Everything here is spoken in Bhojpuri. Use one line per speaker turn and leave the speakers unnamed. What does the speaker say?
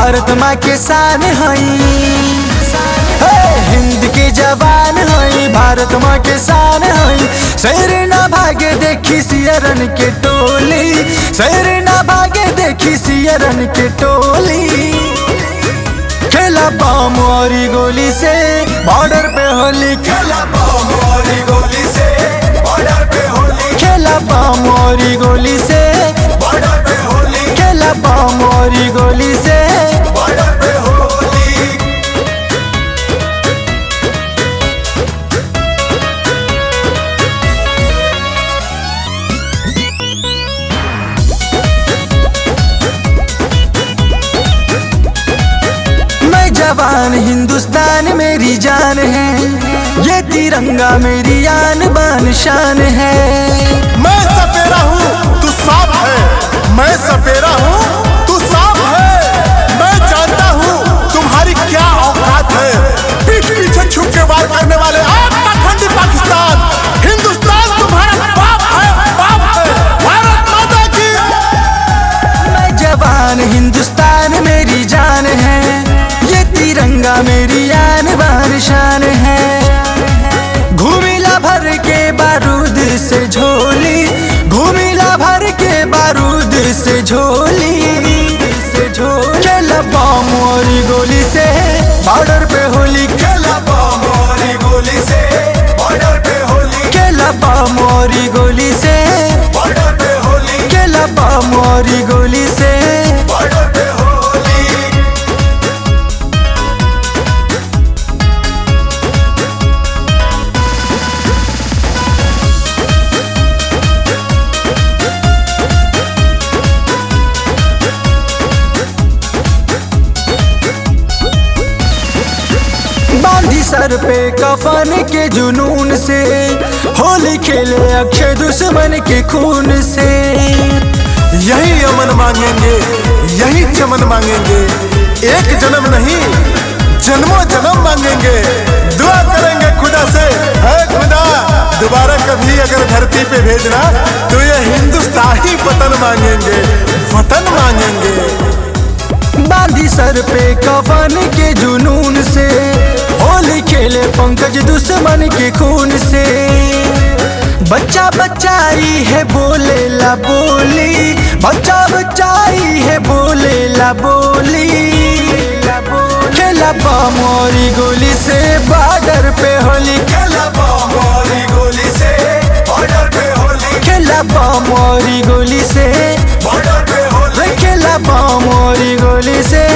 भारत माँ के शान हई, हिंद के जवान हई, भारत माँ के शान हई। शेर ना भागे देखी सियरन के टोली, शेर ना भागे देखी सियरन के टोली। खेला बम और गोली से बॉर्डर पे होली, खेला बम और गोली से बॉर्डर पे होली, खेला बम और गोली से बॉर्डर पे होली, खेला बम और गोली से बॉर्डर पे होली। मैं जवान हिंदुस्तान मेरी जान है, ये तिरंगा मेरी आन बान शान है।
मैं सपेरा हूँ तू सांप है, मैं सपेरा हूँ तू सांप है। मैं जानता हूँ तुम्हारी क्या औकात है, पीठ पीछे छुप के वार करने वाले आप पाखंडी पाकिस्तान। हिंदुस्तान तुम्हारा बाप है, बाप है। भारत माता की।
मैं जवान हिंदुस्तान मेरी जान है, ये तिरंगा मेरी आन बान शान है। घूमिला भर के बारूद से झोली, घूमिला भर के बारूद से झोली, खेला बम और गोली से बॉर्डर पे होली, खेला बम और गोली से बॉर्डर पे होली, खेला बम और गोली से बॉर्डर पे होली, खेला बम और गोली से बॉर्डर पे होली। बांधी सर पे कफन के जुनून से, होली खेले अक्षय दुश्मन के खून से।
यही अमन मांगेंगे, यही चमन मांगेंगे, एक जन्म नहीं जन्मों जन्म मांगेंगे। दुआ करेंगे खुदा से, है खुदा दोबारा कभी अगर धरती पे भेजना तो ये हिंदुस्तानी वतन मांगेंगे, वतन मांगेंगे।
बांधी सर पे कफन के जुनून से, होली खेले पंकज दुश्मन के खून से। बच्चा बच्चाई है बोले ला बोली, बच्चा बच्चाई है बोले ला बोली। खेला बम और गोली से बॉर्डर पे होली, खेला बम और गोली से बॉर्डर पे होली, खेला बम और गोली से बॉर्डर पे होली, खेला बम और गोली से